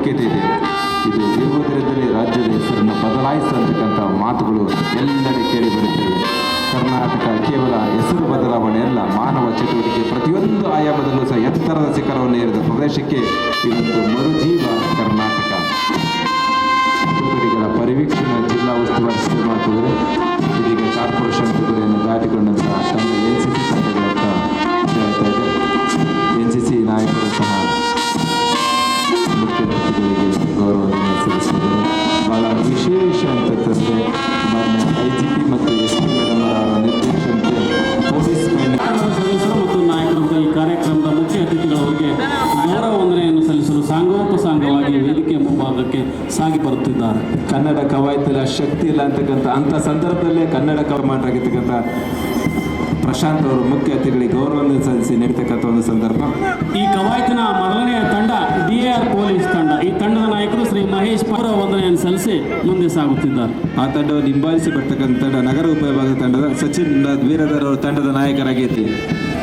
ಪ್ರಾಮುಖ್ಯತೆ ಇದೆ. ಇದು ಇರುವುದರಿಂದಲೇ ರಾಜ್ಯದ ಹೆಸರನ್ನು ಬದಲಾಯಿಸತಕ್ಕಂಥ ಮಾತುಗಳು ಎಲ್ಲೆಡೆ ಕೇಳಿ ಬರುತ್ತಿವೆ. ಕರ್ನಾಟಕ ಕೇವಲ ಹೆಸರು ಬದಲಾವಣೆ ಅಲ್ಲ, ಮಾನವ ಚಟುವಟಿಕೆ ಪ್ರತಿಯೊಂದು ಆಯಾಮದಲ್ಲೂ ಸಹ ಎತ್ತರದ ಶಿಖರವನ್ನು ಏರಿದ ಪ್ರದೇಶಕ್ಕೆ ಇವತ್ತು ಮರುಜೀವ ಕರ್ನಾಟಕ. ತುಕಡಿಗಳ ಪರಿವೀಕ್ಷಣಾ ಜಿಲ್ಲಾ ಉಸ್ತುವಾರಿ ಶ್ರೀಮಾತುಗಳು ಇದೀಗ ಕಾರ್ಪೊರೇಷನ್ ತುಕಡಿಯನ್ನು ದಾಟಿಕೊಂಡಂತಹ ತಮ್ಮ NCC ಸಂಘಗಳತ್ತ ಹೇಳ್ತಾ ಇದೆ. NCC ನಾಯಕರು ಸಹ ಮುಖ್ಯ ಅತಿಥಿಗಳಿಗೆ ಗೌರವವನ್ನು ಸಲ್ಲಿಸಿದ್ದಾರೆ. ಬಹಳ ವಿಶೇಷ ಅಂತಂದರೆ ಮಾನ್ಯ IGP ಮತ್ತು SP ಮೇಡಮ್ ಅವರ ನಿರ್ದೇಶನಕ್ಕೆ ಪೊಲೀಸ್ ಸದಸ್ಯರು ಮತ್ತು ನಾಯಕರು ಈ ಕಾರ್ಯಕ್ರಮದ ಮುಖ್ಯ ಅತಿಥಿಗಳವರಿಗೆ ಗೌರವ ವಂದನೆಯನ್ನು ಸಲ್ಲಿಸಲು ಸಾಂಗೋಪಸಾಂಗವಾಗಿ ವೇದಿಕೆ ಮುಂಭಾಗಕ್ಕೆ ಸಾಗಿ ಬರುತ್ತಿದ್ದಾರೆ. ಕನ್ನಡ ಕವಾಯತಿಲ್ಲ, ಶಕ್ತಿ ಇಲ್ಲ ಅಂತಕ್ಕಂಥ ಅಂಥ ಸಂದರ್ಭದಲ್ಲೇ ಕನ್ನಡ ಕಮಾಂಡರಾಗಿರ್ತಕ್ಕಂಥ ಪ್ರಶಾಂತ್ ಅವರು ಮುಖ್ಯ ಅತಿಥಿಗಳಿಗೆ ಗೌರವವನ್ನು ಸಲ್ಲಿಸಿ ನೀಡತಕ್ಕಂಥ ಒಂದು ಸಂದರ್ಭ. ಈ ಕವಾಯತಿನ ಮೊದಲನೆಯ ತಂಡ DAR ಪೊಲೀಸ್ ತಂಡ. ಈ ತಂಡದ ನಾಯಕರು ಶ್ರೀ ಮಹೇಶ್ ಗೌರವ ವಂದನೆಯನ್ನು ಸಲ್ಲಿಸಿ ಮುಂದೆ ಸಾಗುತ್ತಿದ್ದಾರೆ. ಆ ತಂಡವನ್ನು ಹಿಂಬಾಲಿಸಿ ಬರ್ತಕ್ಕಂಥ ತಂಡ ನಗರ ಉಪವಿಭಾಗದ ತಂಡದ ಸಚಿನ್ ವೀರಧರ್ ಅವರು ತಂಡದ ನಾಯಕರಾಗೈತಿ.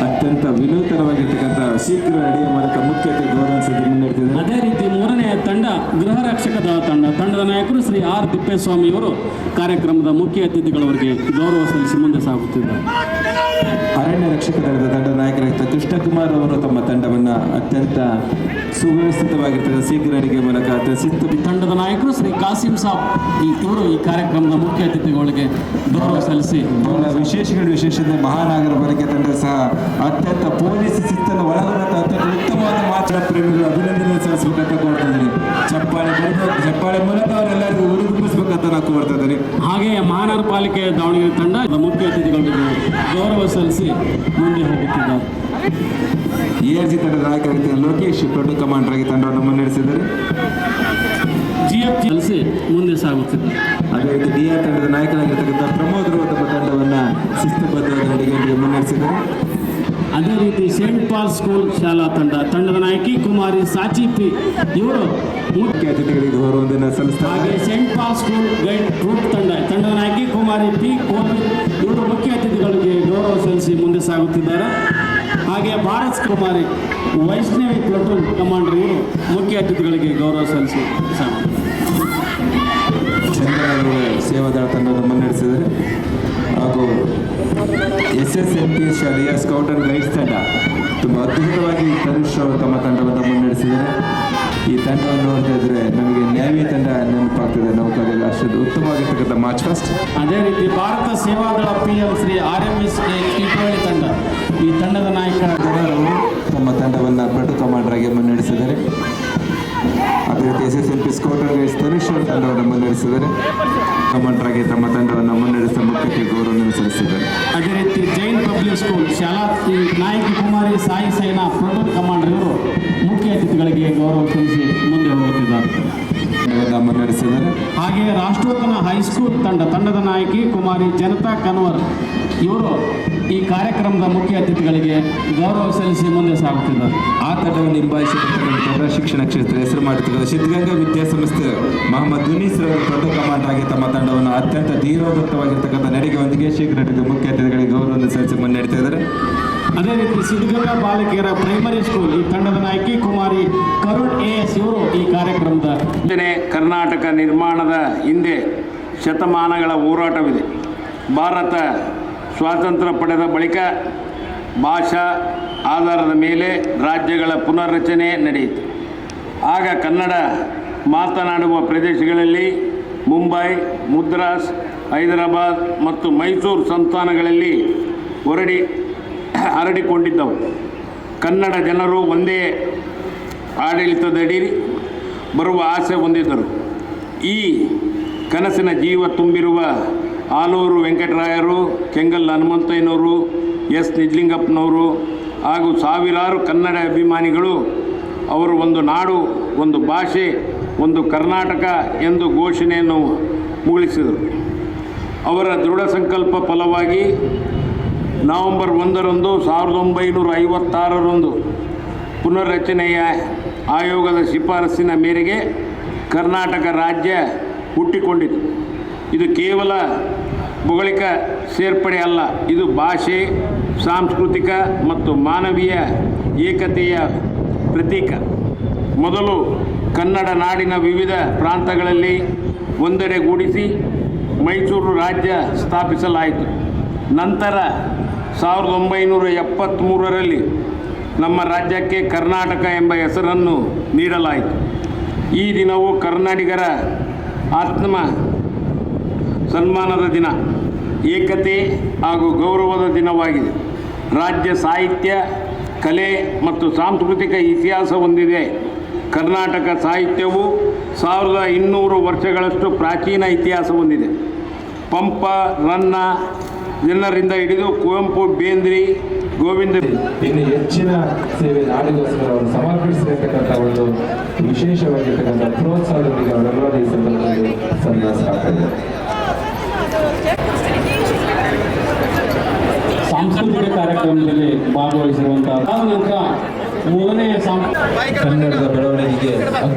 ಅತ್ಯಂತ ವಿನೂತನವಾಗಿರ್ತಕ್ಕಂಥ ಶೀಘ್ರ ನಡೆಯುವ ಮೂಲಕ ಮುಖ್ಯ ಅತಿಥಿ ಗೌರವ ಸಲ್ಲಿಸಿ ಮುನ್ನಡೆದಿದೆ. ಅದೇ ರೀತಿ ಮೂರನೆಯ ತಂಡ ಗೃಹ ರಕ್ಷಕ ದಳ ತಂಡ. ತಂಡದ ನಾಯಕರು ಶ್ರೀ R ತಿಪ್ಪೇಸ್ವಾಮಿ ಅವರು ಕಾರ್ಯಕ್ರಮದ ಮುಖ್ಯ ಅತಿಥಿಗಳವರಿಗೆ ಗೌರವ ಸಲ್ಲಿಸಿ ಮುಂದೆ ಸಾಗುತ್ತಿದ್ದಾರೆ. ಅರಣ್ಯ ರಕ್ಷಕ ದಳದ ತಂಡದ ನಾಯಕರಾಗಿದ್ದ ಕೃಷ್ಣಕುಮಾರ್ ಅವರು ತಮ್ಮ ತಂಡವನ್ನು ಅತ್ಯಂತ ಸುವ್ಯವಸ್ಥಿತವಾಗಿರ್ತಕ್ಕಂಥ ಶೀಘ್ರ ನಡಿಗೆ ಮೂಲಕ ಶಿಸ್ತು. ತಂಡದ ನಾಯಕರು ಶ್ರೀ ಕಾಸಿಂ ಸಾಬ್ ಇವರು ಈ ಕಾರ್ಯಕ್ರಮದ ಮುಖ್ಯ ಅತಿಥಿಗಳಿಗೆ ಗೌರವ ಸಲ್ಲಿಸಿ ವಿಶೇಷತೆ ಮಹಾನಗರ ಪಾಲಿಕೆ ತಂಡ ಸಹ ಅತ್ಯಂತ ಪೊಲೀಸ್ ಶಿಸ್ತನ್ನು ಒಳಗೊಂಡಂಥ ಅತ್ಯಂತ ಉತ್ತಮವಾದ ಮಾತ್ರ ಪ್ರೇಮಿಗಳು ಅಭಿನಂದನೆ ಸಲ್ಲಿಸಬೇಕಂತ ಕೋರ್ತಿದ್ದೀನಿ. ಚಪ್ಪಾಳೆ ಮೂಲಕ ಅವರೆಲ್ಲರಿಗೂ ಉರುಗಿಸಬೇಕಂತ ನಾನು ಕೋರ್ತಿದ್ದೀನಿ. ಹಾಗೆಯೇ ಮಹಾನಗರ ಪಾಲಿಕೆ ದಾವಣಗೆರೆ ತಂಡ ಮುಖ್ಯ ಅತಿಥಿಗಳಿಗೆ ಗೌರವ ಸಲ್ಲಿಸಿ ಮುಂದೆ ಹೋಗುತ್ತಿದ್ದಾರೆ. ARG ತಂಡದ ನಾಯಕರಾಗಿದ್ದ ಲೋಕೇಶ್ ದೊಡ್ಡ ಕಮಾಂಡರ್ ಆಗಿ ತಂಡವನ್ನು ಮುನ್ನಡೆಸಿದ್ದಾರೆ. GF ಸಲ್ಲಿಸಿ ಮುಂದೆ ಸಾಗುತ್ತಿದ್ದಾರೆ. ಅದೇ ರೀತಿ DR ತಂಡದ ನಾಯಕರಾಗಿರ್ತಕ್ಕಂಥ ಪ್ರಮೋದ್ ಅವರು ತಮ್ಮ ತಂಡವನ್ನು ಶಿಸ್ತುಬದ್ಧವಾದ ನಡಿಗೆಯೊಂದಿಗೆ ಮುನ್ನಡೆಸಿದ್ದಾರೆ. ಅದೇ ರೀತಿ ಸೇಂಟ್ ಪಾಲ್ ಸ್ಕೂಲ್ ಶಾಲಾ ತಂಡದ ನಾಯಕಿ ಕುಮಾರಿ ಸಾಚಿ ಪಿ ಇವರು ಮುಖ್ಯ ಅತಿಥಿಗಳಿಗೆ ಗೌರವವನ್ನು ಸಲ್ಲಿಸ್ತಾರೆ. ಹಾಗೆ Saint Paul school guide group ತಂಡದ ನಾಯಕಿ ಕುಮಾರಿ P ಕೋಪಿ ಇವರು ಮುಖ್ಯ ಅತಿಥಿಗಳಿಗೆ ಗೌರವ ಸಲ್ಲಿಸಿ ಮುಂದೆ ಸಾಗುತ್ತಿದ್ದಾರೆ. ಹಾಗೆ ಭಾರತ್ ಕುಮಾರಿ ವೈಷ್ಣವಿ ಪ್ಲಟೂನ್ ಕಮಾಂಡರ್ ಇವರು ಮುಖ್ಯ ಅತಿಥಿಗಳಿಗೆ ಗೌರವ ಸಲ್ಲಿಸಿ ಚಂದ್ರವರು ಸೇವಾದಳ ತಂಡವನ್ನು ಮುನ್ನಡೆಸಿದ್ದಾರೆ. ಹಾಗೂ SSMP ಶಾಲೆಯ ಸ್ಕೌಟ್ ಅಂಡ್ ಗೈಡ್ಸ್ ತಂಡ ತುಂಬ ಅದ್ಭುತವಾಗಿ ತನುಷ್ ಅವರು ತಮ್ಮ ತಂಡವನ್ನು ಮುನ್ನಡೆಸಿದ್ದಾರೆ. ಈ ತಂಡವನ್ನು ನೋಡ್ತಾ ಇದ್ರೆ ನಮಗೆ ನ್ಯಾವಿ ತಂಡ ನೆನಪಾಗ್ತದೆ. ನೌಕಾದಲ್ಲಿ ಅಷ್ಟು ಉತ್ತಮವಾಗಿರ್ತಕ್ಕಂಥ ಮಾರ್ಚ್ ಫಸ್ಟ್. ಅದೇ ರೀತಿ ಭಾರತ ಸೇವಾದಳ PM ಶ್ರೀ RMS ಟಿಪ್ಪಳ್ಳಿ ತಂಡ ಈ ತಂಡದ ನಾಯಕರ ಜನರು ತಮ್ಮ ತಂಡವನ್ನು ಪ್ರಟು ಕಮಾಂಡರ್ ಆಗಿ ಮುನ್ನಡೆಸಿದ್ದಾರೆ. ಅದೇ ರೀತಿ SSMP scout and guides Tanush ಅವರು ತಂಡವನ್ನು ಮುನ್ನಡೆಸಿದ್ದಾರೆ. ಕಮಾಂಡರ್ ಆಗಿ ತಮ್ಮ ತಂಡವನ್ನು ಮುನ್ನಡೆಸಿದ ಮುಖ್ಯಕ್ಕೆ ಗೌರವವನ್ನು ಸಲ್ಲಿಸಿದ್ದಾರೆ. ಅದೇ ರೀತಿ ಜೈನ್ ಪಬ್ಲಿಕ್ ಸ್ಕೂಲ್ ಶಾಲಾ ನಾಯಕಿ ಕುಮಾರಿ ಸಾಯಿ ಸೇನಾ ಪ್ರೋಟೋನ್ ಕಮಾಂಡರ್ ಇವರು ಮುಖ್ಯ ಅತಿಥಿಗಳಿಗೆ ಗೌರವ ಸಲ್ಲಿಸಿ ಮುಂದೆ ಹೋಗುತ್ತಿದ್ದಾರೆ. ಮುನ್ನಡೆಸಿದ್ದಾರೆ. ಹಾಗೆಯೇ ರಾಷ್ಟ್ರೋತ್ತನ ಹೈಸ್ಕೂಲ್ ತಂಡದ ನಾಯಕಿ ಕುಮಾರಿ ಜನತಾ ಕನ್ವರ್ ಇವರು ಈ ಕಾರ್ಯಕ್ರಮದ ಮುಖ್ಯ ಅತಿಥಿಗಳಿಗೆ ಗೌರವ ಸಲ್ಲಿಸಿ ಮುಂದೆ ಸಾಗುತ್ತಿದ್ದಾರೆ. ಆ ತಂಡವನ್ನು ನಿಭಾಯಿಸಿರ್ತಕ್ಕಂಥ ಶಿಕ್ಷಣ ಕ್ಷೇತ್ರ ಹೆಸರು ಮಾಡಿರ್ತಕ್ಕಂಥ ಸಿದ್ಧಗಂಗಾ ವಿದ್ಯಾಸಂಸ್ಥೆ ಮೊಹಮ್ಮದ್ ದುನೀಸ್ ದೊಡ್ಡ ಕಮಾಂಡರ್ ಆಗಿ ತಮ್ಮ ತಂಡವನ್ನು ಅತ್ಯಂತ ಧೀರೋದತ್ತವಾಗಿರ್ತಕ್ಕಂಥ ನಡಿಗೆಯೊಂದಿಗೆ ಶೀಘ್ರ ನಡೆದ ಮುಖ್ಯ ಅತಿಥಿಗಳಿಗೆ ಗೌರವವನ್ನು ಸಲ್ಲಿಸಿ ಮುನ್ನಡೆತಾ ಇದ್ದಾರೆ. ಅದೇ ರೀತಿ ಸಿದ್ಧಗಂಗಾ ಬಾಲಕಿಯರ ಪ್ರೈಮರಿ ಸ್ಕೂಲ್ ಈ ತಂಡದ ನಾಯಕಿ ಕುಮಾರಿ ಕರುಣ್ AS ಇವರು ಈ ಕಾರ್ಯಕ್ರಮದ ಕರ್ನಾಟಕ ನಿರ್ಮಾಣದ ಹಿಂದೆ ಶತಮಾನಗಳ ಹೋರಾಟವಿದೆ. ಭಾರತ ಸ್ವಾತಂತ್ರ್ಯ ಪಡೆದ ಬಳಿಕ ಭಾಷಾ ಆಧಾರದ ಮೇಲೆ ರಾಜ್ಯಗಳ ಪುನರ್ರಚನೆ ನಡೆಯಿತು. ಆಗ ಕನ್ನಡ ಮಾತನಾಡುವ ಪ್ರದೇಶಗಳಲ್ಲಿ ಮುಂಬೈ, ಮದ್ರಾಸ್, ಹೈದರಾಬಾದ್ ಮತ್ತು ಮೈಸೂರು ಸಂಸ್ಥಾನಗಳಲ್ಲಿ ಹರಡಿಕೊಂಡಿದ್ದವು. ಕನ್ನಡ ಜನರು ಒಂದೇ ಆಡಳಿತದಡಿ ಬರುವ ಆಸೆ ಹೊಂದಿದ್ದರು. ಈ ಕನಸಿನ ಜೀವ ತುಂಬಿರುವ ಆಲೂರು ವೆಂಕಟರಾಯರು, ಕೆಂಗಲ್ ಹನುಮಂತಯ್ಯನವರು, S ನಿಜಲಿಂಗಪ್ಪನವರು ಹಾಗೂ ಸಾವಿರಾರು ಕನ್ನಡ ಅಭಿಮಾನಿಗಳು ಅವರು ಒಂದು ನಾಡು, ಒಂದು ಭಾಷೆ, ಒಂದು ಕರ್ನಾಟಕ ಎಂದು ಘೋಷಣೆಯನ್ನು ಮುಗಿಸಿದರು. ಅವರ ದೃಢ ಸಂಕಲ್ಪ ಫಲವಾಗಿ ನವೆಂಬರ್ 1ರಂದು 1956ರಂದು ಪುನರ್ರಚನೆಯ ಆಯೋಗದ ಶಿಫಾರಸ್ಸಿನ ಮೇರೆಗೆ ಕರ್ನಾಟಕ ರಾಜ್ಯ ಹುಟ್ಟಿಕೊಂಡಿತು. ಇದು ಕೇವಲ ಭೌಗೋಳಿಕ ಸೇರ್ಪಡೆ ಅಲ್ಲ, ಇದು ಭಾಷೆ, ಸಾಂಸ್ಕೃತಿಕ ಮತ್ತು ಮಾನವೀಯ ಏಕತೆಯ ಪ್ರತೀಕ. ಮೊದಲು ಕನ್ನಡ ನಾಡಿನ ವಿವಿಧ ಪ್ರಾಂತಗಳಲ್ಲಿ ಒಂದೆಡೆಗೂಡಿಸಿ ಮೈಸೂರು ರಾಜ್ಯ ಸ್ಥಾಪಿಸಲಾಯಿತು. ನಂತರ 1973ರಲ್ಲಿ ನಮ್ಮ ರಾಜ್ಯಕ್ಕೆ ಕರ್ನಾಟಕ ಎಂಬ ಹೆಸರನ್ನು ನೀಡಲಾಯಿತು. ಈ ದಿನವು ಕನ್ನಡಿಗರ ಆತ್ಮ ಸನ್ಮಾನದ ದಿನ, ಏಕತೆ ಹಾಗೂ ಗೌರವದ ದಿನವಾಗಿದೆ. ರಾಜ್ಯ ಸಾಹಿತ್ಯ, ಕಲೆ ಮತ್ತು ಸಾಂಸ್ಕೃತಿಕ ಇತಿಹಾಸ ಹೊಂದಿದೆ. ಕರ್ನಾಟಕ ಸಾಹಿತ್ಯವು 1200 ವರ್ಷಗಳಷ್ಟು ಪ್ರಾಚೀನ ಇತಿಹಾಸ ಹೊಂದಿದೆ. ಪಂಪ, ರನ್ನ ಜನರಿಂದ ಹಿಡಿದು ಕುವೆಂಪು, ಬೇಂದ್ರೆ, ಗೋವಿಂದ ಇನ್ನು ಹೆಚ್ಚಿನ ಸೇವೆ ನಾಡಿಗೋಸ್ಕರ ಅವರು ಸಮರ್ಪಿಸಿರ್ತಕ್ಕಂಥ ಒಂದು ವಿಶೇಷವಾಗಿರ್ತಕ್ಕಂಥ ಪ್ರೋತ್ಸಾಹದೊಂದಿಗೆ ಅವರೆಲ್ಲರೂ ಈ ಸಂದರ್ಭದಲ್ಲಿ ಸನ್ಮಾನಿಸಲಾಗ್ತದೆ. ಸಾಂಸ್ಕೃತಿಕ ಕಾರ್ಯಕ್ರಮದಲ್ಲಿ ಭಾಗವಹಿಸಿರುವಂತಹ ನಂತರ ಮೂರನೆಯ ಕನ್ನಡದ ಬೆಳವಣಿಗೆಗೆ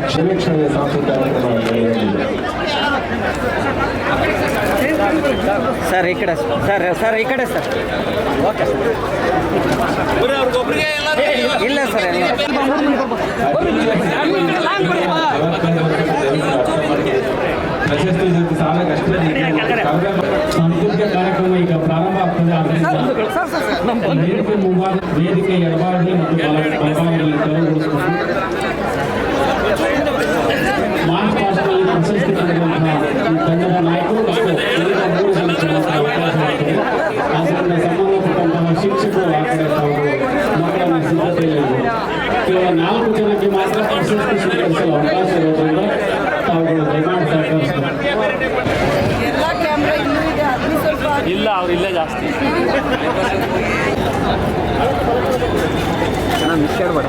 ಕ್ಷಣಕ್ಷಣದ ಸಾಂಸ್ಕೃತಿಕ ಕಾರ್ಯಕ್ರಮ ನಡೆಯಲಿದೆ. ಸರ್ ಈ ಕಡೆ ಸರ್ ಈ ಕಡೆ ಸರ್. Okay sir. ಇಲ್ಲ ಸರ್ ಇಲ್ಲ. ಪ್ರಶಸ್ತಿ ಜೊತೆ ಸಾಲಕ್ಕಷ್ಟೇ ಸಾಂಸ್ಕೃತಿಕ ಕಾರ್ಯಕ್ರಮ ಈಗ ಪ್ರಾರಂಭ ಆಗ್ತದೆ. ವೇದಿಕೆ ಮುಂಭಾಗ, ವೇದಿಕೆ ಎಡಭಾಗದಲ್ಲಿ ಮತ್ತು ಬಲಭಾಗದಲ್ಲಿ ತೆರವುಗೊಳಿಸಬೇಕು. ಮಾರ್ಚ್ ಪಾಸ್ಟ್ನಲ್ಲಿ ಪ್ರಶಸ್ತಿ ಪಡೆದಂತಹ ಈ ತಂಡದ ನಾಯಕರು ಮತ್ತು ಉಳಿದ 3 ಜನಕ್ಕೆ ಅವಕಾಶ ಇರುತ್ತದೆ. ಆದ್ದರಿಂದ ಸಂಬಂಧಪಟ್ಟಂತಹ ಶಿಕ್ಷಕರು ಆ ಕಡೆ ತಾವು ಮಕ್ಕಳನ್ನ ಸಿದ್ಧತೆಯಲ್ಲಿ ಕೇವಲ 4 ಜನಕ್ಕೆ ಮಾತ್ರ ಪ್ರಶಸ್ತಿ ಸ್ವೀಕರಿಸಲು ಅವಕಾಶ ಇರೋದ್ರಿಂದ ತಾವುಗಳು ದಯಮಾಡಿ ಸಹಕರಿಸಬೇಕು. ಇಲ್ಲ ಅವರಿಲ್ಲ ಜಾಸ್ತಿ ಮಿಸ್ ಮಾಡಬೇಡ.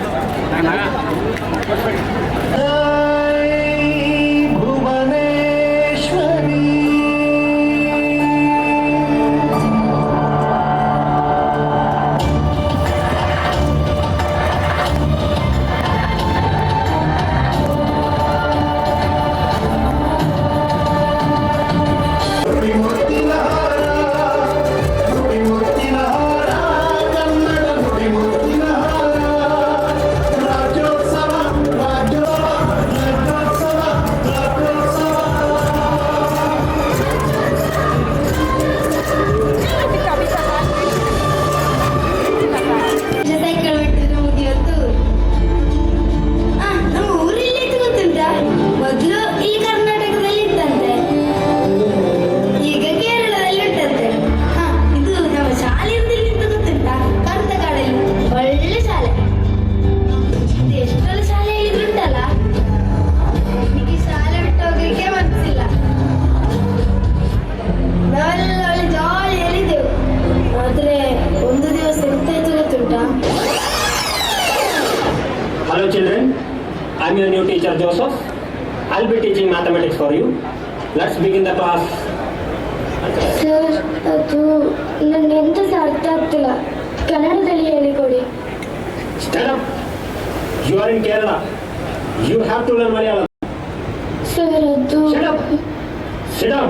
Hello children, I am your new teacher Joseph. I will be teaching mathematics for you. Let's begin the class. Sir, ಅದು ನನಗೆಂತ ಅರ್ಥ ಆಗ್ತಿಲ್ಲ, ಕನ್ನಡದಲ್ಲಿ ಹೇಳಿಕೊಡಿ. Stand up. You are in Kerala. You have to learn Malayalam. Sir, ಅದು Shut up. Sit down.